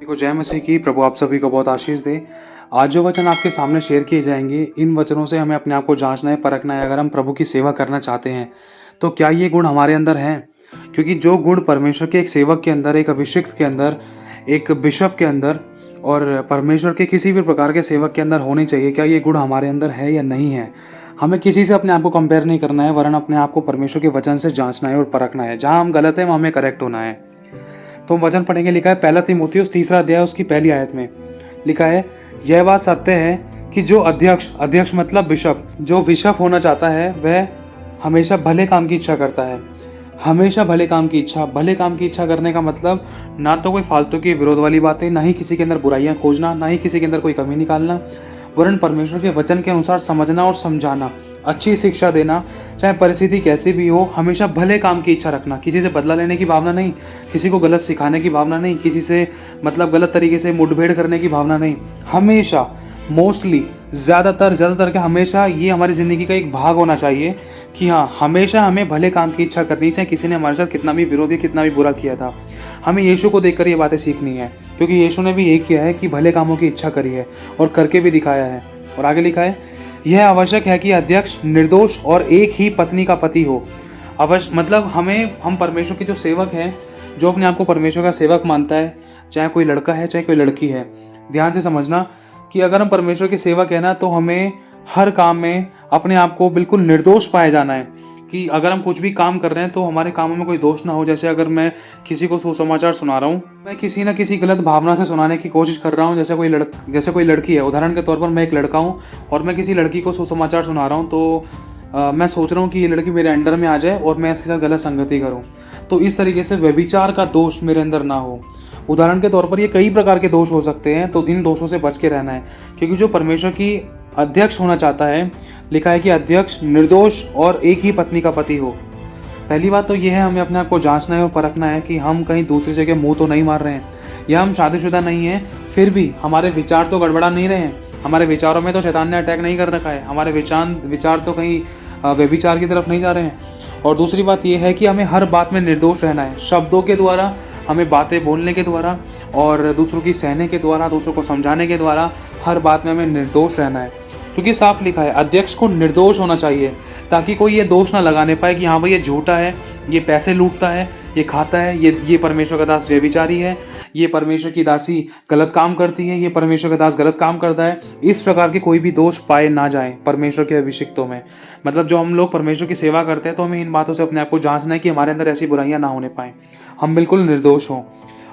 को जय मसीह की। प्रभु आप सभी को बहुत आशीष दे। आज जो वचन आपके सामने शेयर किए जाएंगे, इन वचनों से हमें अपने आप को जांचना है, परखना है। अगर हम प्रभु की सेवा करना चाहते हैं तो क्या ये गुण हमारे अंदर हैं? क्योंकि जो गुण परमेश्वर के एक सेवक के अंदर, एक अभिषिक्त के अंदर, एक बिशप के अंदर और परमेश्वर के किसी भी प्रकार के सेवक के अंदर होने चाहिए, क्या ये गुण हमारे अंदर है या नहीं है? हमें किसी से अपने आप को कंपेयर नहीं करना है, वरन अपने आप को परमेश्वर के वचन से जांचना है और परखना है। जहाँ हम गलत हैं वहाँ हमें करेक्ट होना है। तो हम वचन पढ़ेंगे। लिखा है पहला तीमुथियुस 3 अध्याय उसकी पहली आयत में लिखा है, यह बात सत्य है कि जो अध्यक्ष मतलब बिशप, जो बिशप होना चाहता है वह हमेशा भले काम की इच्छा करता है। हमेशा भले काम की इच्छा करने का मतलब ना तो कोई फालतू की विरोध वाली बातें, ना ही किसी के अंदर बुराइयां खोजना, ना ही किसी के अंदर कोई कमी निकालना, वरन परमेश्वर के वचन के अनुसार समझना और समझाना, अच्छी शिक्षा देना, चाहे परिस्थिति कैसी भी हो। हमेशा भले काम की इच्छा रखना, किसी से बदला लेने की भावना नहीं, किसी को गलत सिखाने की भावना नहीं, किसी से गलत तरीके से मुठभेड़ करने की भावना नहीं। हमेशा मोस्टली ज़्यादातर के हमेशा ये हमारी ज़िंदगी का एक भाग होना चाहिए कि हाँ, हमेशा हमें भले काम की इच्छा करनी चाहिए। किसी ने हमारे साथ कितना भी विरोधी, कितना भी बुरा किया था, हमें यीशु को देखकर ये बातें सीखनी है, क्योंकि यीशु ने भी यही किया है कि भले कामों की इच्छा करी है और करके भी दिखाया है। और आगे लिखा है, यह आवश्यक है कि अध्यक्ष निर्दोष और एक ही पत्नी का पति हो। अवश्य मतलब हम परमेश्वर के जो सेवक हैं, जो अपने आप को परमेश्वर का सेवक मानता है, चाहे कोई लड़का है चाहे कोई लड़की है, ध्यान से समझना कि अगर हम परमेश्वर के सेवक हैं ना, तो हमें हर काम में अपने आप को बिल्कुल निर्दोष पाए जाना है। कि अगर हम कुछ भी काम कर रहे हैं तो हमारे कामों में कोई दोष ना हो। जैसे अगर मैं किसी को सुसमाचार सुना रहा हूँ, मैं किसी ना किसी गलत भावना से सुनाने की कोशिश कर रहा हूँ। जैसे कोई लड़की है, उदाहरण के तौर पर मैं एक लड़का हूँ और मैं किसी लड़की को सुसमाचार सुना रहा हूँ, तो मैं सोच रहा हूँ कि ये लड़की मेरे अंडर में आ जाए और मैं इसके साथ गलत संगति करूँ, तो इस तरीके से व्यभिचार का दोष मेरे अंदर ना हो। उदाहरण के तौर पर ये कई प्रकार के दोष हो सकते हैं, तो इन दोषों से बच के रहना है। क्योंकि जो परमेश्वर की अध्यक्ष होना चाहता है, लिखा है कि अध्यक्ष निर्दोष और एक ही पत्नी का पति हो। पहली बात तो यह है, हमें अपने आप को जांचना है और परखना है कि हम कहीं दूसरी जगह मुंह तो नहीं मार रहे हैं, या हम शादीशुदा नहीं हैं फिर भी हमारे विचार तो गड़बड़ा नहीं रहे हैं, हमारे विचारों में तो शैतान ने अटैक नहीं कर रखा है, हमारे विचार तो कहीं व्यभिचार की तरफ नहीं जा रहे हैं। और दूसरी बात यह है कि हमें हर बात में निर्दोष रहना है, शब्दों के द्वारा, हमें बातें बोलने के द्वारा और दूसरों की सहने के द्वारा, दूसरों को समझाने के द्वारा, हर बात में हमें निर्दोष रहना है। क्योंकि साफ लिखा है अध्यक्ष को निर्दोष होना चाहिए, ताकि कोई ये दोष ना लगाने पाए कि हाँ भाई ये झूठा है, ये पैसे लूटता है, ये खाता है, ये परमेश्वर का दास व्यभिचारी है, ये परमेश्वर की दासी गलत काम करती है, ये परमेश्वर का दास गलत काम करता है। इस प्रकार के कोई भी दोष पाए ना जाए परमेश्वर के अभिषिक्तों में। मतलब जो हम लोग परमेश्वर की सेवा करते हैं, तो हमें इन बातों से अपने आप को जांचना है कि हमारे अंदर ऐसी बुराइयां ना होने पाए, हम बिल्कुल निर्दोष हों।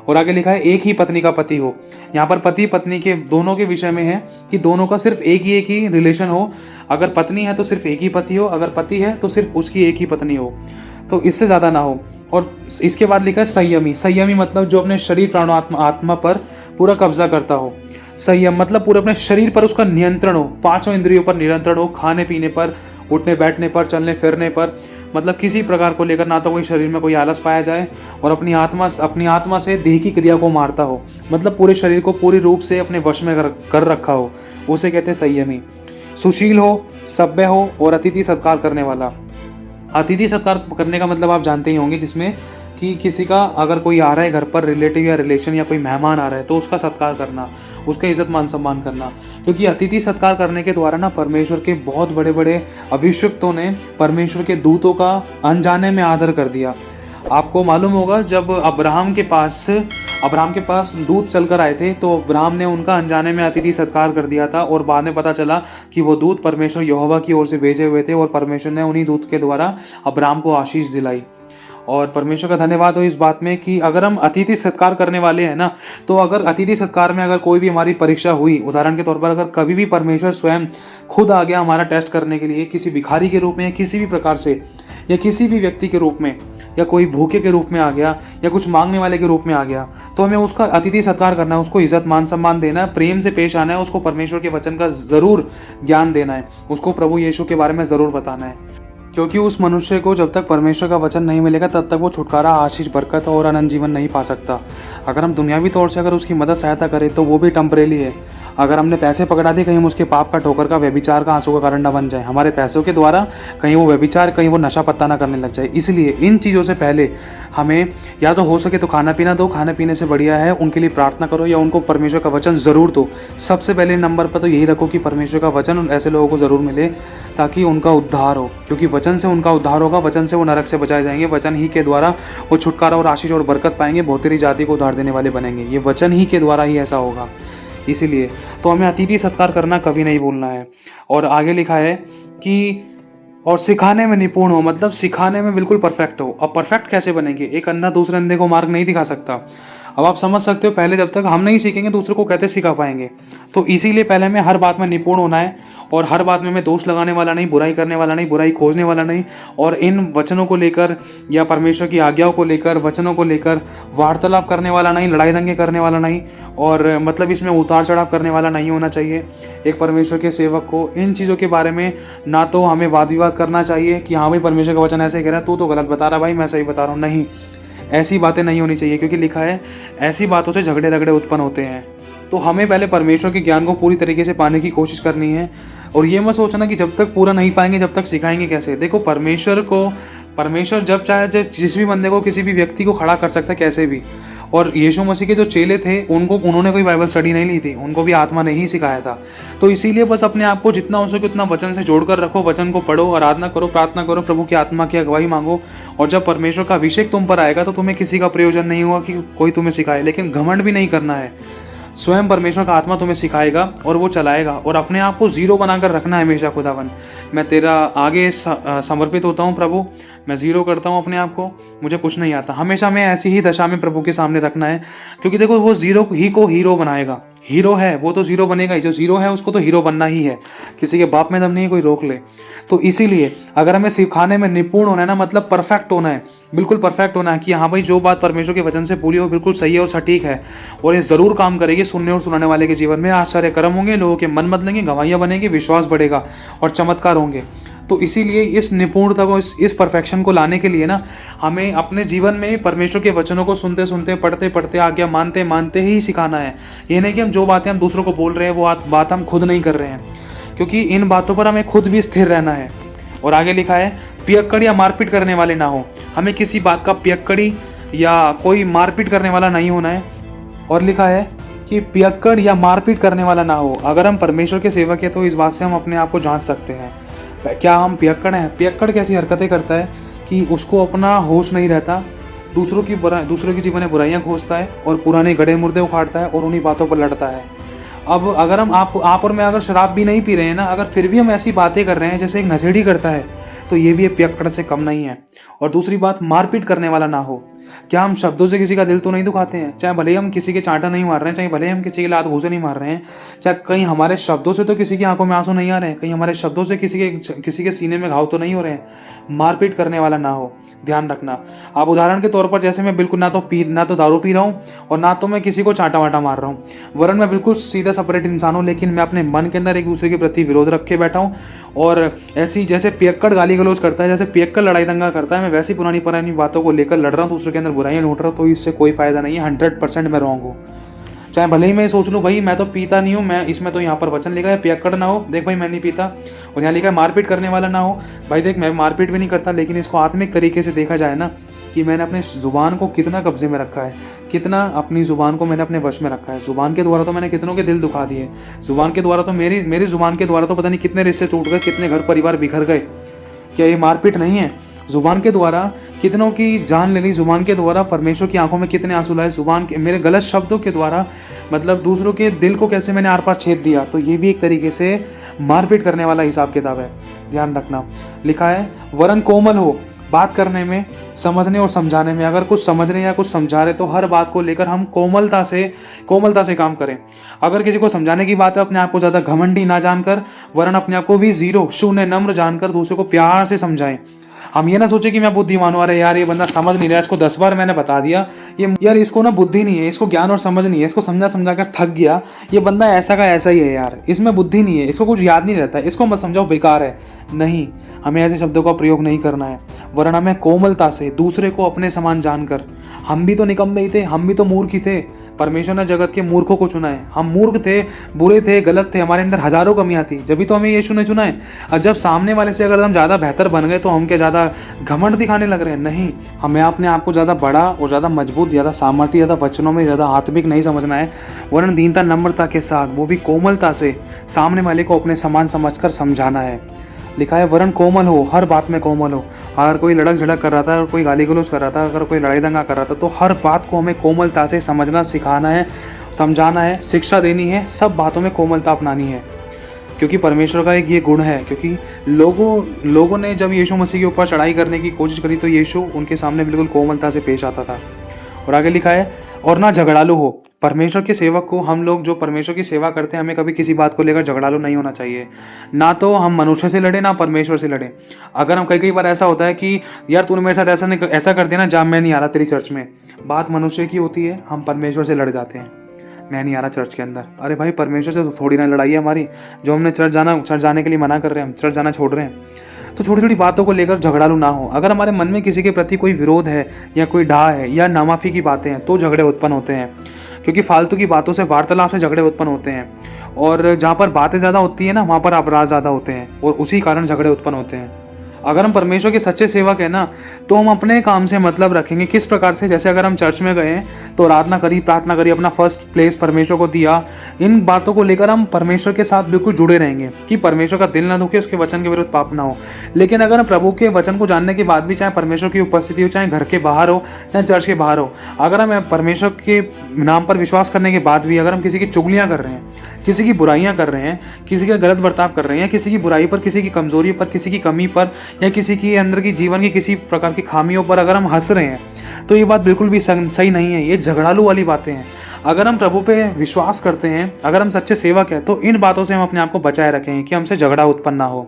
और आगे लिखा है एक ही पत्नी का पति हो। यहाँ पर पति पत्नी के दोनों के विषय में है कि दोनों का सिर्फ एक ही रिलेशन हो। अगर पत्नी है तो सिर्फ एक ही पति हो, अगर पति है तो सिर्फ उसकी एक ही पत्नी हो, तो इससे ज़्यादा ना हो। और इसके बाद लिखा है संयमी मतलब जो अपने शरीर प्राण आत्मा पर पूरा कब्जा करता हो। संयम मतलब पूरे अपने शरीर पर उसका नियंत्रण हो, पांचों इंद्रियों पर नियंत्रण हो, खाने पीने पर, उठने बैठने पर, चलने फिरने पर, मतलब किसी प्रकार को लेकर ना तो कोई शरीर में कोई आलस पाया जाए, और अपनी आत्मा से देह की क्रिया को मारता हो, मतलब पूरे शरीर को पूरी रूप से अपने वश में कर रखा हो, उसे कहते हैं संयमी। सुशील हो, सभ्य हो और अतिथि सत्कार करने वाला। अतिथि सत्कार करने का मतलब आप जानते ही होंगे, जिसमें कि किसी का अगर कोई आ रहा है घर पर, रिलेटिव या रिलेशन या कोई मेहमान आ रहा है, तो उसका सत्कार करना, उसका इज्जत मान सम्मान करना। क्योंकि अतिथि सत्कार करने के द्वारा ना परमेश्वर के बहुत बड़े बड़े अभिषिक्तों ने परमेश्वर के दूतों का अनजाने में आदर कर दिया। आपको मालूम होगा, जब अब्राहम के पास दूत चलकर आए थे, तो अब्राहम ने उनका अनजाने में अतिथि सत्कार कर दिया था, और बाद में पता चला कि वो दूत परमेश्वर यहोवा की ओर से भेजे हुए थे, और परमेश्वर ने उन्हीं दूत के द्वारा अब्राहम को आशीष दिलाई। और परमेश्वर का धन्यवाद हो इस बात में कि अगर हम अतिथि सत्कार करने वाले हैं ना, तो अगर अतिथि सत्कार में अगर कोई भी हमारी परीक्षा हुई, उदाहरण के तौर पर अगर कभी भी परमेश्वर स्वयं खुद आ गया हमारा टेस्ट करने के लिए, किसी भिखारी के रूप में, किसी भी प्रकार से, या किसी भी व्यक्ति के रूप में, या कोई भूखे के रूप में आ गया, या कुछ मांगने वाले के रूप में आ गया, तो हमें उसका अतिथि सत्कार करना है, उसको इज्जत मान सम्मान देना है, प्रेम से पेश आना है, उसको परमेश्वर के वचन का ज़रूर ज्ञान देना है, उसको प्रभु यीशु के बारे में ज़रूर बताना है। क्योंकि उस मनुष्य को जब तक परमेश्वर का वचन नहीं मिलेगा, तब तक वो छुटकारा, आशीष, बरकत और अनंत जीवन नहीं पा सकता। अगर हम दुनियावी तौर से अगर उसकी मदद सहायता करें, तो वो भी टेम्परेरी है। अगर हमने पैसे पकड़ा दिए, कहीं हम उसके पाप का, ठोकर का, व्यभिचार का, आंसू का कारण ना बन जाए। हमारे पैसों के द्वारा कहीं वो व्यभिचार, कहीं वो नशा पत्ता ना करने लग जाए। इसलिए इन चीज़ों से पहले हमें या तो हो सके तो खाना पीना दो, खाने पीने से बढ़िया है उनके लिए प्रार्थना करो या उनको परमेश्वर का वचन ज़रूर दो। सबसे पहले नंबर पर तो यही रखो कि परमेश्वर का वचन ऐसे लोगों को ज़रूर मिले ताकि उनका उद्धार हो, क्योंकि वचन से उनका उद्धार होगा, वचन से वो नरक से बचाए जाएंगे, वचन ही के द्वारा वो छुटकारा और आशीष और बरकत पाएंगे, बहुतेरी जाति को उद्धार देने वाले बनेंगे। ये वचन ही के द्वारा ही ऐसा होगा। इसीलिए तो हमें अतिथि सत्कार करना कभी नहीं भूलना है। और आगे लिखा है कि और सिखाने में निपुण हो, मतलब सिखाने में बिल्कुल परफेक्ट हो। अब परफेक्ट कैसे बनेंगे? एक अंधा दूसरे अंधे को मार्ग नहीं दिखा सकता। अब आप समझ सकते हो, पहले जब तक हम नहीं सीखेंगे दूसरे को कैसे सिखा पाएंगे। तो इसीलिए पहले हमें हर बात में निपुण होना है, और हर बात में मैं दोष लगाने वाला नहीं, बुराई करने वाला नहीं, बुराई खोजने वाला नहीं, और इन वचनों को लेकर या परमेश्वर की आज्ञाओं को लेकर, वचनों को लेकर वार्तालाप करने वाला नहीं, लड़ाई दंगे करने वाला नहीं, और मतलब इसमें उतार चढ़ाव करने वाला नहीं होना चाहिए। एक परमेश्वर के सेवक को इन चीज़ों के बारे में ना तो हमें वाद विवाद करना चाहिए कि हाँ भाई परमेश्वर का वचन ऐसे कह रहा है, तू तो गलत बता रहा, भाई मैं सही बता रहा हूँ, नहीं, ऐसी बातें नहीं होनी चाहिए, क्योंकि लिखा है ऐसी बातों से झगड़े रगड़े उत्पन्न होते हैं। तो हमें पहले परमेश्वर के ज्ञान को पूरी तरीके से पाने की कोशिश करनी है, और ये मत सोचना कि जब तक पूरा नहीं पाएंगे जब तक सिखाएंगे कैसे। देखो परमेश्वर जब चाहे जिस भी बंदे को, किसी भी व्यक्ति को खड़ा कर सकता है कैसे भी। और यीशु मसीह के जो चेले थे उन्होंने कोई बाइबल स्टडी नहीं ली थी, उनको भी आत्मा ने ही सिखाया था। तो इसीलिए बस अपने आप को जितना हो सके उतना वचन से जोड़कर रखो, वचन को पढ़ो, आराधना करो, प्रार्थना करो, प्रभु की आत्मा की अगुवाई मांगो। और जब परमेश्वर का अभिषेक तुम पर आएगा तो तुम्हें किसी का प्रयोजन नहीं होगा कि कोई तुम्हें सिखाए, लेकिन घमंड भी नहीं करना है। स्वयं परमेश्वर का आत्मा तुम्हें सिखाएगा और वो चलाएगा, और अपने आप को जीरो बनाकर रखना है हमेशा। खुदावन, मैं तेरा आगे समर्पित होता हूँ प्रभु, मैं जीरो करता हूँ अपने आप को, मुझे कुछ नहीं आता। हमेशा मैं ऐसी ही दशा में प्रभु के सामने रखना है, क्योंकि देखो वो जीरो ही को हीरो बनाएगा। हीरो है वो तो जीरो बनेगा ही, जो जीरो है उसको तो हीरो बनना ही है। किसी के बाप में दम नहीं कोई रोक ले। तो इसीलिए अगर हमें सिखाने में निपुण होना है ना, मतलब परफेक्ट होना है, बिल्कुल परफेक्ट होना है कि हाँ भाई जो बात परमेश्वर के वचन से पूरी हो बिल्कुल सही है और सटीक है, और ये जरूर काम करेगी सुनने और सुनाने वाले के जीवन में। आश्चर्य कर्म होंगे, लोगों के मन बदलेंगे, गवाहियाँ बनेंगी, विश्वास बढ़ेगा और चमत्कार होंगे। तो इसीलिए इस निपुणता को, इस परफेक्शन को लाने के लिए ना, हमें अपने जीवन में परमेश्वर के वचनों को सुनते सुनते, पढ़ते पढ़ते, आज्ञा मानते मानते ही सिखाना है। ये नहीं कि हम जो बातें हम दूसरों को बोल रहे हैं वो बात हम खुद नहीं कर रहे हैं, क्योंकि इन बातों पर हमें खुद भी स्थिर रहना है। और आगे लिखा है पियक्कड़ या मारपीट करने वाले ना हो। हमें किसी बात का पियक्कड़ी या कोई मारपीट करने वाला नहीं होना है। और लिखा है कि पियक्कड़ या मारपीट करने वाला ना हो। अगर हम परमेश्वर के सेवक हैं तो इस बात से हम अपने आप को जांच सकते हैं, क्या हम पियक्कड़ हैं? पियक्कड़ कैसी हरकतें करता है कि उसको अपना होश नहीं रहता, दूसरों की जीवन में बुराइयां खोजता है और पुराने गड़े मुर्दे उखाड़ता है और उन्हीं बातों पर लड़ता है। अब अगर हम आप और मैं अगर शराब भी नहीं पी रहे हैं ना, अगर फिर भी हम ऐसी बातें कर रहे हैं जैसे एक नशेड़ी करता है, तो ये भी एक पियक्कड़ से कम नहीं है। और दूसरी बात, मारपीट करने वाला ना हो। क्या हम शब्दों से किसी का दिल तो नहीं दुखाते हैं? चाहे भले ही हम किसी के चांटा नहीं मार रहे हैं, चाहे भले ही हम किसी के लात घूंसे नहीं मार रहे हैं, क्या कहीं हमारे शब्दों से तो किसी की आंखों में आंसू नहीं आ रहे हैं? कहीं हमारे शब्दों से किसी के सीने में घाव तो नहीं हो रहे हैं? मारपीट करने वाला ना हो, ध्यान रखना। आप उदाहरण के तौर पर, जैसे मैं बिल्कुल ना तो दारू पी रहा हूँ और ना तो मैं किसी को चांटा वाटा मार रहा हूँ, वरन मैं बिल्कुल सीधा सेपरेट इंसान हूँ, लेकिन मैं अपने मन के अंदर एक दूसरे के प्रति विरोध रखे बैठा हूँ। और ऐसी जैसे पियक्कड़ गाली गलौज करता है, जैसे पियक्कड़ लड़ाई दंगा करता है, मैं वैसी पुरानी बातों को लेकर लड़ रहा हूँ, दूसरे के अंदर बुराइयां ढूंढ रहा हूँ, तो इससे कोई फायदा नहीं है। 100% मैं रॉन्ग हूँ। चाहे भले ही मैं सोच लूँ भाई मैं तो पीता नहीं हूँ, मैं इसमें तो यहाँ पर वचन लिखा है पियक्कड़ ना हो, देख भाई मैं नहीं पीता, और यहाँ लिखा है मारपीट करने वाला ना हो, भाई देख मैं मारपीट भी नहीं करता, लेकिन इसको आत्मिक तरीके से देखा जाए ना कि मैंने अपने ज़ुबान को कितना कब्जे में रखा है, कितना अपनी ज़ुबान को मैंने अपने वश में रखा है। ज़ुबान के द्वारा तो मैंने कितनों के दिल दुखा दिए, ज़ुबान के द्वारा तो मेरी ज़ुबान के द्वारा तो पता नहीं कितने रिश्ते टूट गए, कितने घर परिवार बिखर गए। क्या ये मारपीट नहीं है? ज़ुबान के द्वारा कितनों की जान ले ली, ज़ुबान के द्वारा परमेश्वर की आंखों में कितने आंसू लाए, ज़ुबान के मेरे गलत शब्दों के द्वारा मतलब दूसरों के दिल को कैसे मैंने आर पार छेद दिया। तो ये भी एक तरीके से मारपीट करने वाला हिसाब किताब है, ध्यान रखना। लिखा है वरन कोमल हो बात करने में, समझने और समझाने में। अगर कुछ समझ रहे या कुछ समझा रहे तो हर बात को लेकर हम कोमलता से काम करें। अगर किसी को समझाने की बात है, अपने आप को ज़्यादा घमंडी ना जानकर, वरन अपने आप को भी जीरो शून्य नम्र जानकर दूसरे को प्यार से समझाएं। हम ये ना सोचे कि मैं बुद्धिमान हूँ, अरे यार ये बंदा समझ नहीं रहा, इसको 10 बार मैंने बता दिया, ये यार इसको ना बुद्धि नहीं है, इसको ज्ञान और समझ नहीं है, इसको समझा कर थक गया, ये बंदा ऐसा का ऐसा ही है यार, इसमें बुद्धि नहीं है, इसको कुछ याद नहीं रहता है, इसको मत समझाओ बेकार है। नहीं, हमें ऐसे शब्दों का प्रयोग नहीं करना है, वरना हमें कोमलता से दूसरे को अपने समान जानकर, हम भी तो निकम्मे ही थे, हम भी तो मूर्ख ही थे, परमेश्वर ने जगत के मूर्खों को चुना है। हम मूर्ख थे, बुरे थे, गलत थे, हमारे अंदर हजारों कमियां थी, जब भी तो हमें यीशु ने चुना है। और जब सामने वाले से अगर हम ज़्यादा बेहतर बन गए तो हम क्या ज़्यादा घमंड दिखाने लग रहे हैं? नहीं, हमें अपने आप को ज़्यादा बड़ा और ज़्यादा मजबूत, ज़्यादा सामर्थ्य, ज़्यादा वचनों में ज़्यादा आत्मिक नहीं समझना है, वरन दीनता नम्रता के साथ, वो भी कोमलता से सामने वाले को अपने समान समझकर समझाना है। लिखा है वरन कोमल हो, हर बात में कोमल हो। अगर कोई लड़क झड़क कर रहा था, अगर कोई गाली गलौज कर रहा था, अगर कोई लड़ाई दंगा कर रहा था, तो हर बात को हमें कोमलता से समझना, सिखाना है, समझाना है, शिक्षा देनी है, सब बातों में कोमलता अपनानी है। क्योंकि परमेश्वर का एक ये गुण है, क्योंकि लोगों ने जब यीशु मसीह के ऊपर चढ़ाई करने की कोशिश करी तो यीशु उनके सामने बिल्कुल कोमलता से पेश आता था। और आगे लिखा है और ना झगड़ालू हो। परमेश्वर के सेवक को, हम लोग जो परमेश्वर की सेवा करते हैं, हमें कभी किसी बात को लेकर झगड़ालू नहीं होना चाहिए। ना तो हम मनुष्य से लड़े, ना परमेश्वर से लड़े। अगर हम कई बार ऐसा होता है कि यार तूने मेरे साथ ऐसा कर दिया ना, जा मैं नहीं आ रहा तेरी चर्च में, बात मनुष्य की होती है, हम परमेश्वर से लड़ जाते हैं, मैं नहीं आ रहा चर्च के अंदर। अरे भाई, परमेश्वर से तो थोड़ी ना लड़ाई है हमारी, जो हमने चर्च जाने के लिए मना कर रहे हैं, हम चर्च जाना छोड़ रहे हैं। तो छोटी छोटी बातों को लेकर झगड़ालू ना हो। अगर हमारे मन में किसी के प्रति कोई विरोध है या कोई डा है या नामाफी की बातें हैं तो झगड़े उत्पन्न होते हैं, क्योंकि फालतू की बातों से, वार्तालाप से झगड़े उत्पन्न होते हैं। और जहाँ पर बातें ज़्यादा होती है ना, वहाँ पर अपराध ज़्यादा होते हैं और उसी कारण झगड़े उत्पन्न होते हैं। अगर हम परमेश्वर के सच्चे सेवक हैं ना, तो हम अपने काम से मतलब रखेंगे। किस प्रकार से? जैसे अगर हम चर्च में गए तो आराधना करी, प्रार्थना करी, अपना फर्स्ट प्लेस परमेश्वर को दिया, इन बातों को लेकर हम परमेश्वर के साथ बिल्कुल जुड़े रहेंगे कि परमेश्वर का दिल ना दुखे, उसके वचन के विरुद्ध पाप ना हो। लेकिन अगर हम प्रभु के वचन को जानने के बाद भी, चाहे परमेश्वर की उपस्थिति हो, चाहे घर के बाहर हो, चाहे चर्च के बाहर हो, अगर हम परमेश्वर के नाम पर विश्वास करने के बाद भी अगर हम किसी की चुगलियाँ कर रहे हैं, किसी की बुराइयां कर रहे हैं, किसी का गलत बर्ताव कर रहे हैं, किसी की बुराई पर, किसी की कमजोरी पर, किसी की कमी पर, या किसी की अंदर की जीवन की किसी प्रकार की खामियों पर अगर हम हंस रहे हैं, तो ये बात बिल्कुल भी सही नहीं है। ये झगड़ालू वाली बातें हैं। अगर हम प्रभु पे विश्वास करते हैं, अगर हम सच्चे सेवक हैं, तो इन बातों से हम अपने आप को बचाए रखेंगे कि हमसे झगड़ा उत्पन्न ना हो,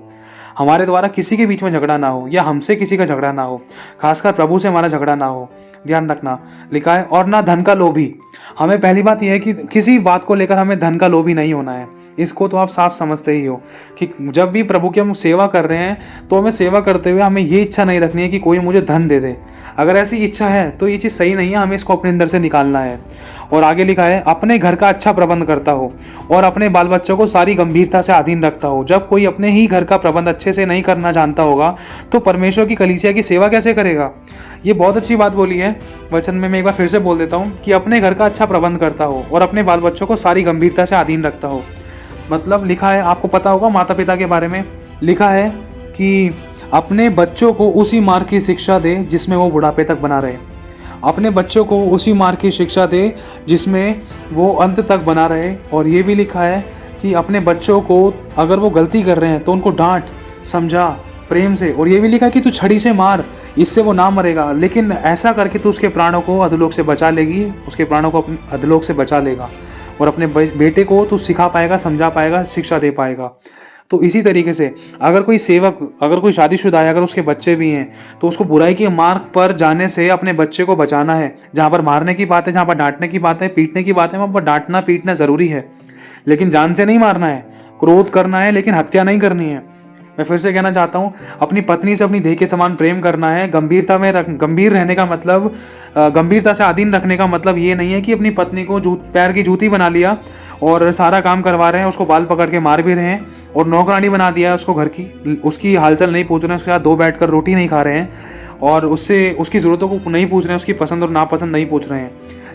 हमारे द्वारा किसी के बीच में झगड़ा ना हो, या हमसे किसी का झगड़ा ना हो, खासकर प्रभु से हमारा झगड़ा ना हो। ध्यान रखना, लिखा है और ना धन का लोभी। हमें पहली बात यह है कि किसी बात को लेकर हमें धन का लोभी नहीं होना है। इसको तो आप साफ समझते ही हो कि जब भी प्रभु की हम सेवा कर रहे हैं तो हमें सेवा करते हुए हमें ये इच्छा नहीं रखनी है कि कोई मुझे धन दे दे। अगर ऐसी इच्छा है तो ये चीज़ सही नहीं है, हमें इसको अपने अंदर से निकालना है। और आगे लिखा है अपने घर का अच्छा प्रबंध करता हो और अपने बाल बच्चों को सारी गंभीरता से अधीन रखता हो। जब कोई अपने ही घर का प्रबंध अच्छे से नहीं करना जानता होगा तो परमेश्वर की कलीसिया की सेवा कैसे करेगा? ये बहुत अच्छी बात बोली है वचन में, मैं एक बार फिर से बोल देता हूँ कि अपने घर का अच्छा प्रबंध करता हो और अपने बाल बच्चों को सारी गंभीरता से अधीन रखता हो। मतलब लिखा है, आपको पता होगा माता पिता के बारे में, लिखा है कि अपने बच्चों को उसी मार्ग की शिक्षा दे जिसमें वो बुढ़ापे तक बना रहे। अपने बच्चों को उसी मार्ग की शिक्षा दे जिसमें वो अंत तक बना रहे। और ये भी लिखा है कि अपने बच्चों को अगर वो गलती कर रहे हैं तो उनको डांट, समझा प्रेम से। और ये भी लिखा है कि तू छड़ी से मार, इससे वो ना मरेगा, लेकिन ऐसा करके तू उसके प्राणों को अधोलोक से बचा लेगी, उसके प्राणों को अपने अधोलोक से बचा लेगा और अपने बेटे को तू सिखा पाएगा, समझा पाएगा, शिक्षा दे पाएगा। तो इसी तरीके से अगर कोई सेवक, अगर कोई शादीशुदा है, अगर उसके बच्चे भी हैं, तो उसको बुराई के मार्ग पर जाने से अपने बच्चे को बचाना है। जहाँ पर मारने की बात है, जहाँ पर डांटने की बात है, पीटने की बात है, वहाँ पर डांटना पीटना ज़रूरी है, लेकिन जान से नहीं मारना है। क्रोध करना है लेकिन हत्या नहीं करनी है। मैं फिर से कहना चाहता हूँ, अपनी पत्नी से अपनी देह के समान प्रेम करना है। गंभीर रहने का मतलब, गंभीरता से अधीन रखने का मतलब ये नहीं है कि अपनी पत्नी को पैर की जूती बना लिया और सारा काम करवा रहे हैं, उसको बाल पकड़ के मार भी रहे हैं और नौकरानी बना दिया है उसको घर की, उसकी हालचाल नहीं पूछ रहे हैं, उसके साथ दो बैठकर रोटी नहीं खा रहे हैं और उससे उसकी ज़रूरतों को नहीं पूछ रहे हैं, उसकी पसंद और नापसंद नहीं पूछ रहे हैं।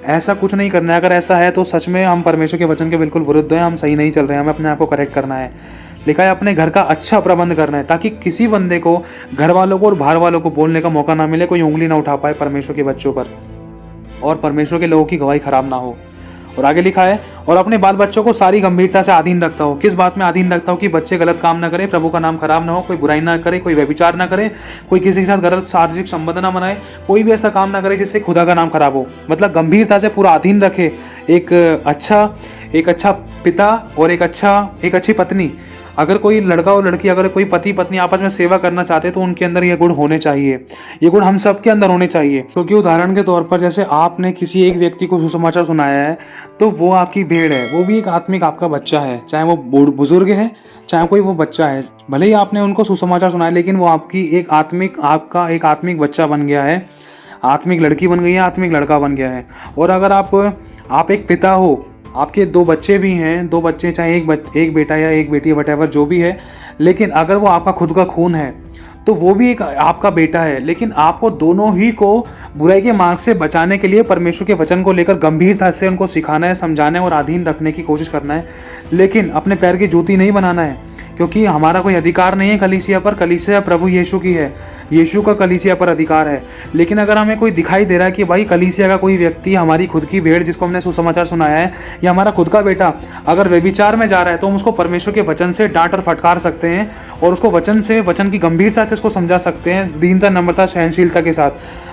ऐसा कुछ नहीं करना है। अगर ऐसा है तो सच में हम परमेश्वर के वचन के बिल्कुल विरुद्ध हैं, हम सही नहीं चल रहे हैं, हमें अपने आप को करेक्ट करना है। लिखा है अपने घर का अच्छा प्रबंध करना है, ताकि किसी बंदे को, घर वालों को और बाहर वालों को बोलने का मौका ना मिले, कोई उंगली ना उठा पाए परमेश्वर के बच्चों पर और परमेश्वर के लोगों की गवाही खराब ना हो। और आगे लिखा है और अपने बाल बच्चों को सारी गंभीरता से अधीन रखता हो। किस बात में अधीन रखता हो? कि बच्चे गलत काम ना करें, प्रभु का नाम खराब ना हो, कोई बुराई ना करे, कोई व्यभिचार ना करे, कोई किसी के साथ गलत शारीरिक संबंध ना बनाए, कोई भी ऐसा काम ना करे जिससे खुदा का नाम खराब हो। मतलब गंभीरता से पूरा अधीन रखे। एक अच्छा पिता और एक अच्छी पत्नी, अगर कोई लड़का और लड़की, अगर कोई पति पत्नी आपस में सेवा करना चाहते हैं तो उनके अंदर ये गुण होने चाहिए। ये गुण हम सब के अंदर होने चाहिए। क्योंकि उदाहरण के तौर पर जैसे आपने किसी एक व्यक्ति को सुसमाचार सुनाया है तो वो आपकी भेड़ है, वो भी एक आत्मिक आपका बच्चा है, चाहे वो बुजुर्ग है चाहे कोई वो बच्चा है। भले ही आपने उनको सुसमाचार सुनाया लेकिन वो आपकी एक आत्मिक बच्चा बन गया है। आत्मिक लड़की बन गई है, आत्मिक लड़का बन गया है। और अगर आप एक पिता हो, आपके 2 बच्चे भी हैं, 2 बच्चे चाहे एक बेटा या एक बेटी वटेवर जो भी है, लेकिन अगर वो आपका खुद का खून है तो वो भी एक आपका बेटा है। लेकिन आपको दोनों ही को बुराई के मार्ग से बचाने के लिए परमेश्वर के वचन को लेकर गंभीरता से उनको सिखाना है, समझाना है और अधीन रखने की कोशिश करना है। लेकिन अपने पैर की जूती नहीं बनाना है, क्योंकि हमारा कोई अधिकार नहीं है कलीसिया पर। कलीसिया प्रभु यीशु की है, यीशु का कलीसिया पर अधिकार है। लेकिन अगर हमें कोई दिखाई दे रहा है कि भाई कलीसिया का कोई व्यक्ति, हमारी खुद की भेड़ जिसको हमने सुसमाचार सुनाया है, या हमारा खुद का बेटा अगर व्यभिचार में जा रहा है, तो हम उसको परमेश्वर के वचन से डांट और फटकार सकते हैं और उसको वचन की गंभीरता से उसको समझा सकते हैं, दीनता, नम्रता, सहनशीलता के साथ,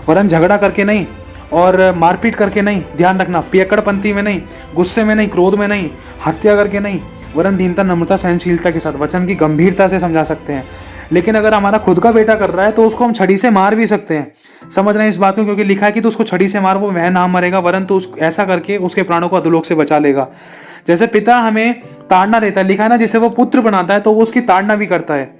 वरन झगड़ा करके नहीं और मारपीट करके नहीं। ध्यान रखना, पियक्कड़पंती में नहीं, गुस्से में नहीं, क्रोध में नहीं, हत्या करके नहीं, वरन दीनता, नम्रता, सहनशीलता के साथ वचन की गंभीरता से समझा सकते हैं। लेकिन अगर हमारा खुद का बेटा कर रहा है तो उसको हम छड़ी से मार भी सकते हैं। समझ रहे हैं इस बात को, क्योंकि लिखा है कि तो उसको छड़ी से मार, वो वह ना मरेगा, वरन तो ऐसा करके उसके प्राणों को अधोलोक से बचा लेगा। जैसे पिता हमें ताड़ना देता है, लिखा है ना, जिसे वो पुत्र बनाता है तो वो उसकी ताड़ना भी करता है।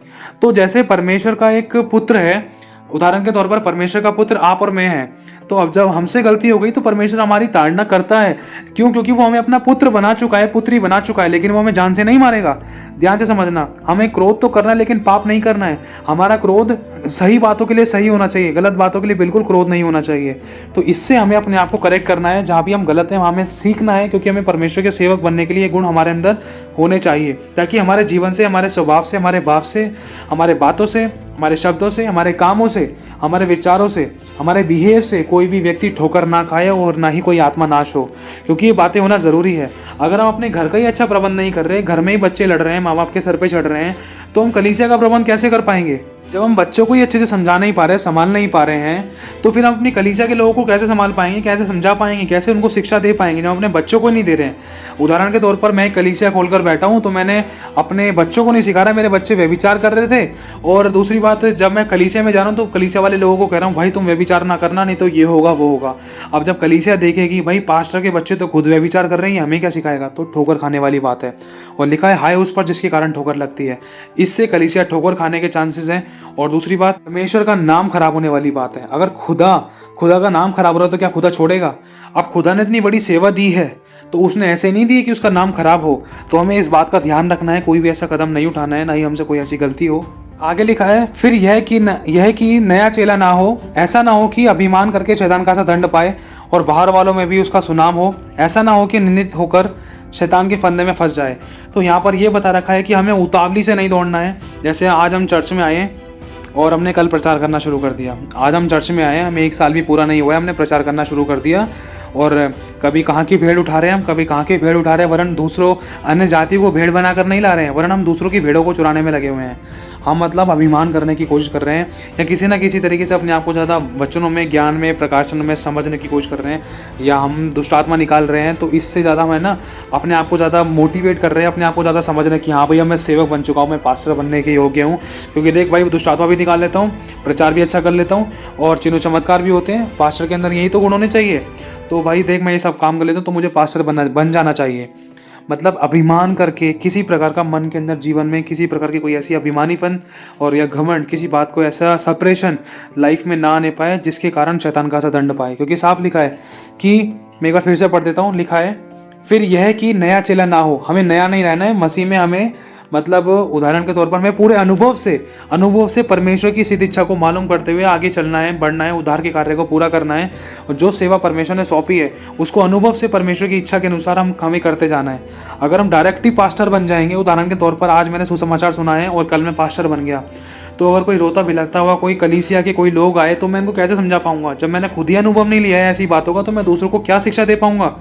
तो जैसे परमेश्वर का एक पुत्र है, उदाहरण के तौर पर परमेश्वर का पुत्र आप और मैं हैं, तो अब जब हमसे गलती हो गई तो परमेश्वर हमारी ताड़ना करता है। क्यों? क्योंकि वो हमें अपना पुत्र बना चुका है, पुत्री बना चुका है, लेकिन वो हमें जान से नहीं मारेगा। ध्यान से समझना, हमें क्रोध तो करना है लेकिन पाप नहीं करना है। हमारा क्रोध सही बातों के लिए सही होना चाहिए, गलत बातों के लिए बिल्कुल क्रोध नहीं होना चाहिए। तो इससे हमें अपने आप को करेक्ट करना है, जहाँ भी हम गलत हैं वहाँ हमें सीखना है, क्योंकि हमें परमेश्वर के सेवक बनने के लिए ये गुण हमारे अंदर होने चाहिए, ताकि हमारे जीवन से, हमारे स्वभाव से, हमारे बाप से, हमारे बातों से, हमारे शब्दों से, हमारे कामों से, हमारे विचारों से, हमारे बिहेव से कोई भी व्यक्ति ठोकर ना खाए और ना ही कोई आत्मा नाश हो, क्योंकि ये बातें होना ज़रूरी है। अगर हम अपने घर का ही अच्छा प्रबंध नहीं कर रहे, घर में ही बच्चे लड़ रहे हैं, माँ बाप के सर पे चढ़ रहे हैं, तो हम कलीसिया का प्रबंध कैसे कर पाएंगे? जब हम बच्चों को ही अच्छे से समझा नहीं पा रहे, संभाल नहीं पा रहे हैं, तो फिर हम अपनी कलीसिया के लोगों को कैसे संभाल पाएंगे, कैसे समझा पाएंगे, कैसे उनको शिक्षा दे पाएंगे, जब अपने बच्चों को नहीं दे रहे हैं। उदाहरण के तौर पर मैं कलीसिया खोलकर बैठा हूँ, तो मैंने अपने बच्चों को नहीं सिखा रहा, मेरे बच्चे व्यभिचार कर रहे थे। और दूसरी बात, जब मैं कलीसिया में जा रहा हूँ तो कलीसिया वाले लोगों को कह रहा हूँ, भाई तुम व्यभिचार ना करना, नहीं तो ये होगा वो होगा। अब जब कलीसिया देखेगी भाई पास्टर के बच्चे तो खुद व्यभिचार कर रहे हैं, हमें क्या सिखाएगा, तो ठोकर खाने वाली बात है। और लिखा है हाय उस पर जिसके कारण ठोकर लगती है। इससे कलीसिया ठोकर खाने के चांसेस हैं। और दूसरी बात, परमेश्वर का नाम खराब होने वाली बात है। अगर खुदा का नाम खराब हो रहा है तो क्या खुदा छोड़ेगा? अब खुदा ने इतनी बड़ी सेवा दी है तो उसने ऐसे नहीं दी कि उसका नाम खराब हो। तो हमें इस बात का ध्यान रखना है, कोई भी ऐसा कदम नहीं उठाना है, ना ही हमसे कोई ऐसी गलती हो। आगे लिखा है, फिर यह कि नया चेला ना हो, ऐसा ना हो कि अभिमान करके शैतान का सा दंड पाए और बाहर वालों में भी उसका सुनाम हो। ऐसा ना हो कि निंदित होकर शैतान के फंदे में फंस जाए। तो यहाँ पर यह बता रखा है कि हमें उतावली से नहीं दौड़ना है। जैसे आज हम चर्च में आए और हमने कल प्रचार करना शुरू कर दिया। आज हम चर्च में आए, हमें 1 साल भी पूरा नहीं हुआ है, हमने प्रचार करना शुरू कर दिया और कभी कहाँ की भेड़ उठा रहे हैं हम, कभी कहाँ की भेड़ उठा रहे हैं, वरन दूसरों अन्य जाति को भेड़ बनाकर नहीं ला रहे हैं, वरन हम दूसरों की भेड़ों को चुराने में लगे हुए हैं। हम मतलब अभिमान करने की कोशिश कर रहे हैं, या किसी ना किसी तरीके से अपने आप को ज़्यादा वचनों में, ज्ञान में, प्रकाशन में समझने की कोशिश कर रहे हैं, या हम दुष्ट आत्मा निकाल रहे हैं। तो इससे ज़्यादा हम है ना अपने आप को ज़्यादा मोटिवेट कर रहे हैं, अपने आप को ज़्यादा समझ रहे हैं कि हाँ भैया मैं सेवक बन चुका हूँ, मैं पास्टर बनने के योग्य हूँ। क्योंकि देख भाई, दुष्ट आत्मा भी निकाल लेता हूँ, प्रचार भी अच्छा कर लेता हूँ और चिन्ह चमत्कार भी होते हैं। पास्टर के अंदर यही तो गुण होने चाहिए। तो भाई देख, मैं ये सब काम कर लेता हूँ तो मुझे पास्टर बन जाना चाहिए। मतलब अभिमान करके किसी प्रकार का मन के अंदर, जीवन में किसी प्रकार की कोई ऐसी अभिमानीपन और या घमंड, किसी बात को ऐसा सप्रेशन लाइफ में ना आने पाए जिसके कारण शैतान का सा दंड पाए। क्योंकि साफ लिखा है कि, मैं एक बार फिर से पढ़ देता हूँ, लिखा है फिर यह कि नया चेला ना हो। हमें नया नहीं रहना है मसीह में। हमें मतलब उदाहरण के तौर पर हमें पूरे अनुभव से परमेश्वर की सिद्ध इच्छा को मालूम करते हुए आगे चलना है, बढ़ना है, उद्धार के कार्य को पूरा करना है। और जो सेवा परमेश्वर ने सौंपी है उसको अनुभव से परमेश्वर की इच्छा के अनुसार हमें करते जाना है। अगर हम डायरेक्ट ही पास्टर बन जाएंगे, उदाहरण के तौर पर आज मैंने सुसमाचार सुना है और कल मैं पास्टर बन गया, तो अगर कोई रोता भिलकता हुआ कोई कलीसिया के कोई लोग आए तो मैं उनको कैसे समझा पाऊंगा? जब मैंने खुद ही अनुभव नहीं लिया है ऐसी बातों का, तो मैं दूसरों को क्या शिक्षा दे पाऊंगा?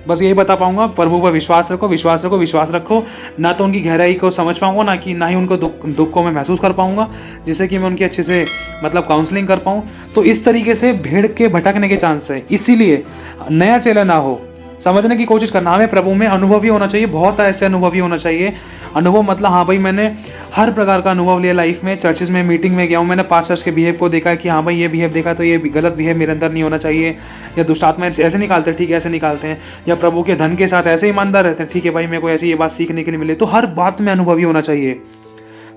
बस यही बता पाऊंगा, प्रभु पर विश्वास रखो, विश्वास रखो, विश्वास रखो। ना तो उनकी गहराई को समझ पाऊंगा, ना ही उनको दुख को मैं महसूस कर पाऊंगा, जिससे कि मैं उनकी अच्छे से मतलब काउंसलिंग कर पाऊँ। तो इस तरीके से भीड़ के भटकने के चांस है। इसीलिए नया चेला ना हो, समझने की कोशिश करना। हमें प्रभु में अनुभवी होना चाहिए, बहुत ऐसे अनुभवी होना चाहिए। अनुभव मतलब हाँ भाई, मैंने हर प्रकार का अनुभव लिया लाइफ में। चर्चेस में मीटिंग में गया हूँ, मैंने पास्टर्स के बिहेव को देखा कि हाँ भाई ये बिहेव देखा तो ये गलत बिहेव मेरे अंदर नहीं होना चाहिए। या दुष्ट आत्मा ऐसे निकालते हैं, ठीक है ऐसे निकालते हैं। या प्रभु के धन के साथ ऐसे ईमानदार रहते हैं, ठीक है भाई मेरे को ऐसी ये बात सीखने के लिए मिले। तो हर बात में अनुभवी होना चाहिए।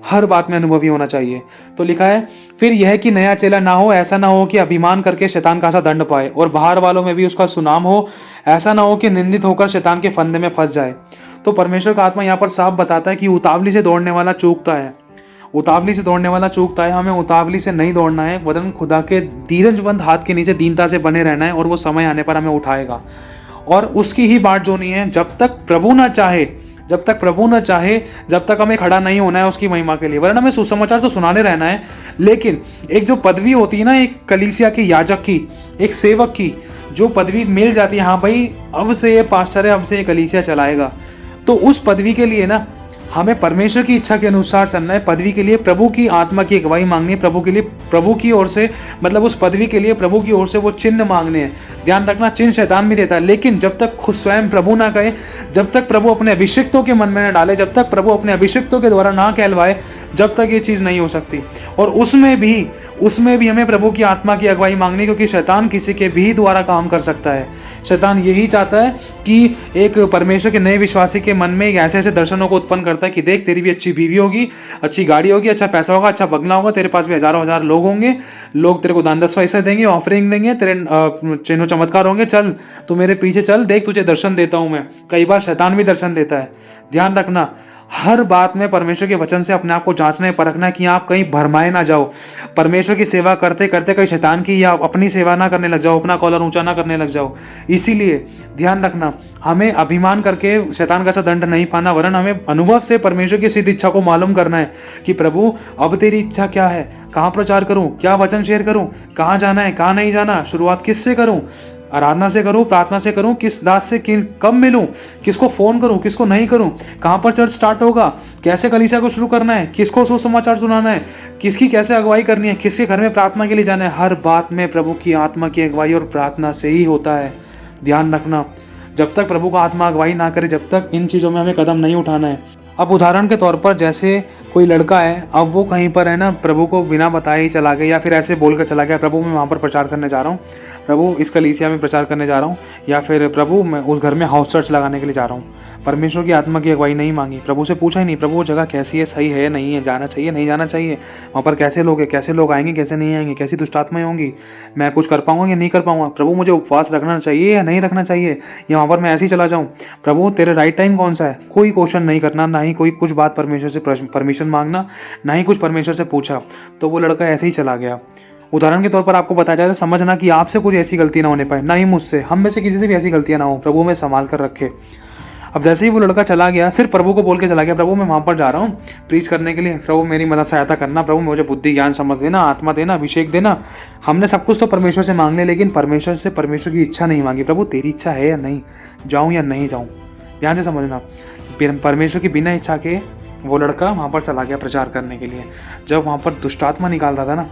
हर बात में अनुभवी होना चाहिए। तो लिखा है, फिर यह कि नया चेला ना हो, ऐसा ना हो कि अभिमान करके शैतान का सा दंड पाए और बाहर वालों में भी उसका सुनाम हो, ऐसा ना हो कि निंदित होकर शैतान के फंदे में फंस जाए। तो परमेश्वर का आत्मा यहाँ पर साफ बताता है कि उतावली से दौड़ने वाला चूकता है, उतावली से दौड़ने वाला चूकता है। हमें उतावली से नहीं दौड़ना है, वरन खुदा के धीरजबंद हाथ के नीचे दीनता से बने रहना है, और वो समय आने पर हमें उठाएगा। और उसकी ही बाट जोनी है, जब तक प्रभु ना चाहे, जब तक प्रभु न चाहे, जब तक हमें खड़ा नहीं होना है उसकी महिमा के लिए, वरना हमें सुसमाचार तो सुनाने रहना है। लेकिन एक जो पदवी होती है ना, एक कलीसिया के याजक की, एक सेवक की जो पदवी मिल जाती है, हाँ भाई अब से ये पास्टर है, अब से ये कलीसिया चलाएगा, तो उस पदवी के लिए ना हमें परमेश्वर की इच्छा के अनुसार चलना है। पदवी के लिए प्रभु की आत्मा की अगुवाई मांगनी है, प्रभु के लिए, प्रभु की ओर से, मतलब उस पदवी के लिए प्रभु की ओर से वो चिन्ह मांगने हैं। ध्यान रखना, चिन्ह शैतान भी देता है, लेकिन जब तक खुद स्वयं प्रभु ना कहे, जब तक प्रभु अपने अभिषिक्तों के मन में न डाले, जब तक प्रभु अपने अभिषिक्तों के द्वारा ना कहलवाए, जब तक ये चीज़ नहीं हो सकती। और उसमें भी हमें प्रभु की आत्मा की अगुवाई मांगनी, क्योंकि शैतान किसी के भी द्वारा काम कर सकता है। शैतान यही चाहता है कि एक परमेश्वर के नए विश्वासी के मन में एक ऐसे ऐसे दर्शनों को उत्पन्न करता है कि देख, तेरी भी अच्छी बीवी होगी, अच्छी गाड़ी होगी, अच्छा पैसा होगा, अच्छा बंगला होगा, तेरे पास भी हजारों हजार लोग होंगे, लोग तेरे को दान 10 पैसे देंगे, ऑफरिंग देंगे, तेरे चिन्ह चमत्कार होंगे, चल तू मेरे पीछे चल, देख तुझे दर्शन देता हूं मैं। कई बार शैतान भी दर्शन देता है। ध्यान रखना, हर बात में परमेश्वर के वचन से अपने आप को जांचना है, परखना है कि आप कहीं भरमाए ना जाओ। परमेश्वर की सेवा करते करते कहीं शैतान की या अपनी सेवा ना करने लग जाओ, अपना कॉलर ऊंचा ना करने लग जाओ। इसीलिए ध्यान रखना, हमें अभिमान करके शैतान का सा दंड नहीं पाना, वरन हमें अनुभव से परमेश्वर की सिद्ध इच्छा को मालूम करना है कि प्रभु अब तेरी इच्छा क्या है, कहाँ प्रचार करूँ, क्या वचन शेयर करूँ, कहाँ जाना है, कहाँ नहीं जाना, शुरुआत किससे करूँ, आराधना से करूं, प्रार्थना से करूं, किस दास से कब मिलूं, किसको फोन करूं, किसको नहीं करूं, कहां पर चर्च स्टार्ट होगा, कैसे कलीसिया को शुरू करना है, किसको सुसमाचार सुनाना है, किसकी कैसे अगुवाई करनी है, किसके घर में प्रार्थना के लिए जाना है। हर बात में प्रभु की आत्मा की अगुवाई और प्रार्थना से ही होता है। ध्यान रखना, जब तक प्रभु का आत्मा अगुवाई ना करे, जब तक इन चीज़ों में हमें कदम नहीं उठाना है। अब उदाहरण के तौर पर जैसे कोई लड़का है, अब वो कहीं पर है ना, प्रभु को बिना बताए ही चला गया, या फिर ऐसे बोल कर चला गया, प्रभु मैं वहाँ पर प्रचार करने जा रहा हूँ, प्रभु इस कलीसिया में प्रचार करने जा रहा हूँ, या फिर प्रभु मैं उस घर में हाउस चर्च लगाने के लिए जा रहा हूँ। परमेश्वर की आत्मा की अगुवाई नहीं मांगी, प्रभु से पूछा ही नहीं, प्रभु वो जगह कैसी है, सही है नहीं है, जाना चाहिए नहीं जाना चाहिए, वहाँ पर कैसे लोग हैं, कैसे लोग आएंगे कैसे नहीं आएंगे, कैसी दुष्टात्माएं होंगी, मैं कुछ कर पाऊंगा या नहीं कर पाऊंगा, प्रभु मुझे उपवास रखना चाहिए या नहीं रखना चाहिए, या वहाँ पर मैं ऐसे ही चला जाऊँ, प्रभु तेरे राइट टाइम कौन सा है। कोई क्वेश्चन नहीं करना, ना ही कोई कुछ बात परमेश्वर से परमिशन मांगना, ना ही कुछ परमेश्वर से पूछा। तो वो लड़का ऐसे ही चला गया। उदाहरण के तौर पर आपको बताया जाए तो समझना कि आपसे कुछ ऐसी गलती ना होने पाए, ना ही मुझसे, हम में से किसी से भी ऐसी गलतियां ना हो, प्रभु में संभाल कर रखे। अब जैसे ही वो लड़का चला गया, सिर्फ प्रभु को बोल के चला गया, प्रभु मैं वहाँ पर जा रहा हूँ प्रीच करने के लिए, प्रभु मेरी मदद सहायता करना, प्रभु मुझे बुद्धि ज्ञान समझ देना, आत्मा देना, अभिषेक देना। हमने सब कुछ तो परमेश्वर से मांग लिया, लेकिन परमेश्वर से परमेश्वर की इच्छा नहीं मांगी, प्रभु तेरी इच्छा है या नहीं, जाऊँ या नहीं जाऊँ। ध्यान से समझना, परमेश्वर की बिना इच्छा के वो लड़का वहाँ पर चला गया प्रचार करने के लिए। जब वहाँ पर दुष्टात्मा निकाल रहा था ना,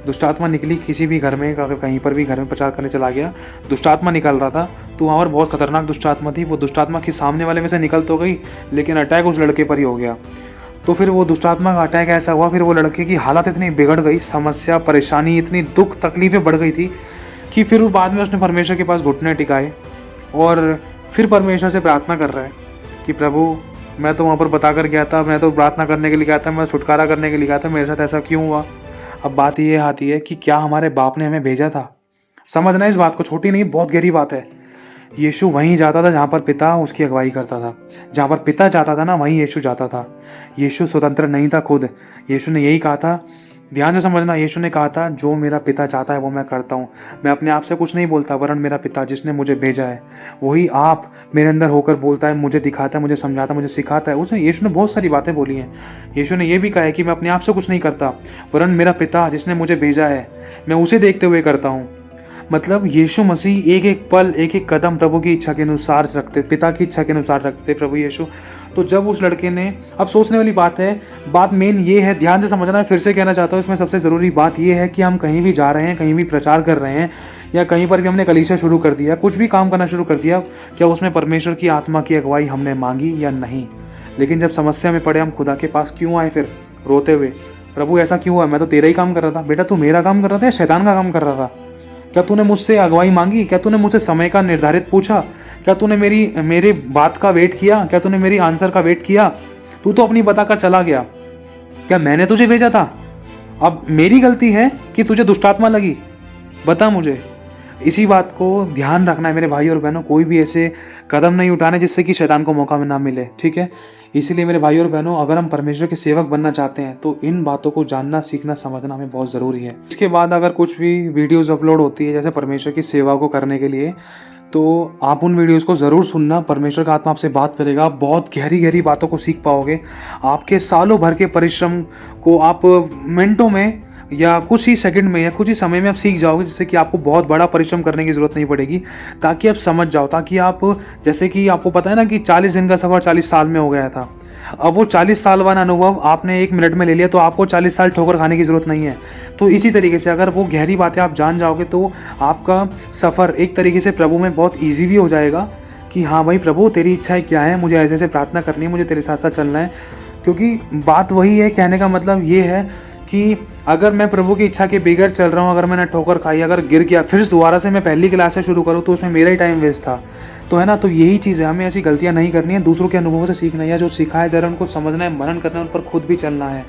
दुष्टात्मा निकली किसी भी घर में, अगर कहीं पर भी घर में प्रचार करने चला गया, दुष्टात्मा निकल रहा था, तो वहाँ पर बहुत खतरनाक दुष्टात्मा थी। वो दुष्टात्मा के सामने वाले में से निकल तो गई, लेकिन अटैक उस लड़के पर ही हो गया। तो फिर वो दुष्टात्मा का अटैक ऐसा हुआ, फिर वो लड़के की हालत इतनी बिगड़ गई, समस्या परेशानी इतनी दुख तकलीफें बढ़ गई थी कि फिर वो बाद में उसने परमेश्वर के पास घुटने टिकाए और फिर परमेश्वर से प्रार्थना कर रहा है कि प्रभु मैं तो वहाँ पर बता कर गया था, मैं तो प्रार्थना करने के लिए गया था, मैं छुटकारा करने के लिए गया था, मेरे साथ ऐसा क्यों हुआ। अब बात ये आती है कि क्या हमारे बाप ने हमें भेजा था। समझना इस बात को, छोटी नहीं बहुत गहरी बात है। यीशु वहीं जाता था जहाँ पर पिता उसकी अगुवाई करता था, जहाँ पर पिता जाता था ना वहीं यीशु जाता था। यीशु स्वतंत्र नहीं था खुद, यीशु ने यही कहा था, ध्यान से समझना, यीशु ने कहा था जो मेरा पिता चाहता है वो मैं करता हूँ, मैं अपने आप से कुछ नहीं बोलता, वरन मेरा पिता जिसने मुझे भेजा है वही आप मेरे अंदर होकर बोलता है, मुझे दिखाता है, मुझे समझाता है, मुझे सिखाता है। उसने यीशु ने बहुत सारी बातें बोली हैं। यीशु ने यह भी कहा है कि मैं अपने आप से कुछ नहीं करता, वरन मेरा पिता जिसने मुझे भेजा है मैं उसे देखते हुए करता हूँ। मतलब यीशु मसीह एक एक पल एक एक कदम प्रभु की इच्छा के अनुसार रखते, पिता की इच्छा के अनुसार रखते प्रभु यीशु। तो जब उस लड़के ने, अब सोचने वाली बात है, बात मेन ये है, ध्यान से समझना है, फिर से कहना चाहता हूँ, इसमें सबसे ज़रूरी बात ये है कि हम कहीं भी जा रहे हैं, कहीं भी प्रचार कर रहे हैं, या कहीं पर भी हमने कलीसिया शुरू कर दिया, कुछ भी काम करना शुरू कर दिया, क्या उसमें परमेश्वर की आत्मा की अगुवाई हमने मांगी या नहीं। लेकिन जब समस्या में पड़े हम खुदा के पास क्यों आए फिर रोते हुए, प्रभु ऐसा क्यों हुआ, मैं तो तेरा ही काम कर रहा था। बेटा तू मेरा काम कर रहा था या शैतान का काम कर रहा था। क्या तूने मुझसे अगुवाई मांगी, क्या तूने मुझसे समय का निर्धारित पूछा, क्या तूने मेरी बात का वेट किया, क्या तूने मेरी आंसर का वेट किया। तू तो अपनी बताकर चला गया। क्या मैंने तुझे भेजा था? अब मेरी गलती है कि तुझे दुष्टात्मा लगी? बता मुझे। इसी बात को ध्यान रखना है मेरे भाई और बहनों, कोई भी ऐसे कदम नहीं उठाने जिससे कि शैतान को मौका ना मिले, ठीक है। इसीलिए मेरे भाई और बहनों, अगर हम परमेश्वर के सेवक बनना चाहते हैं तो इन बातों को जानना, सीखना, समझना हमें बहुत ज़रूरी है। इसके बाद अगर कुछ भी वीडियोस अपलोड होती है जैसे परमेश्वर की सेवा को करने के लिए, तो आप उन वीडियोस को ज़रूर सुनना। परमेश्वर का आत्मा आपसे बात करेगा, आप बहुत गहरी गहरी बातों को सीख पाओगे। आपके सालों भर के परिश्रम को आप मिनटों में या कुछ ही सेकंड में या कुछ ही समय में आप सीख जाओगे, जिससे कि आपको बहुत बड़ा परिश्रम करने की ज़रूरत नहीं पड़ेगी, ताकि आप समझ जाओ, ताकि आप, जैसे कि आपको पता है ना कि 40 दिन का सफ़र 40 साल में हो गया था। अब वो 40 साल वाला अनुभव आपने 1 मिनट में ले लिया, तो आपको 40 साल ठोकर खाने की ज़रूरत नहीं है। तो इसी तरीके से अगर वो गहरी बातें आप जान जाओगे तो आपका सफ़र एक तरीके से प्रभु में बहुत ईजी भी हो जाएगा कि हाँ भाई प्रभु, तेरी इच्छाएँ क्या है, मुझे ऐसे ऐसे प्रार्थना करनी है, मुझे तेरे साथ साथ चलना है। क्योंकि बात वही है, कहने का मतलब ये है कि अगर मैं प्रभु की इच्छा के बगैर चल रहा हूँ, अगर मैंने ठोकर खाई, अगर गिर गया, फिर दोबारा से मैं पहली क्लास से शुरू करूँ, तो उसमें मेरा ही टाइम वेस्ट था। तो है ना, तो यही चीज़ है, हमें ऐसी गलतियाँ नहीं करनी है, दूसरों के अनुभवों से सीखना है, जो सिखाया जा रहा है उनको समझना है, मनन करना है, उन पर खुद भी चलना है।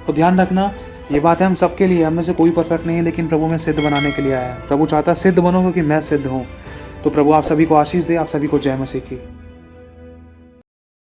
तो ध्यान रखना, ये बात है हम सबके लिए, हम में से कोई परफेक्ट नहीं है, लेकिन प्रभु में सिद्ध बनाने के लिए आया है। प्रभु चाहता है सिद्ध बनो, क्योंकि मैं सिद्ध हूँ। तो प्रभु आप सभी को आशीष दे, आप सभी को जय मसीह की।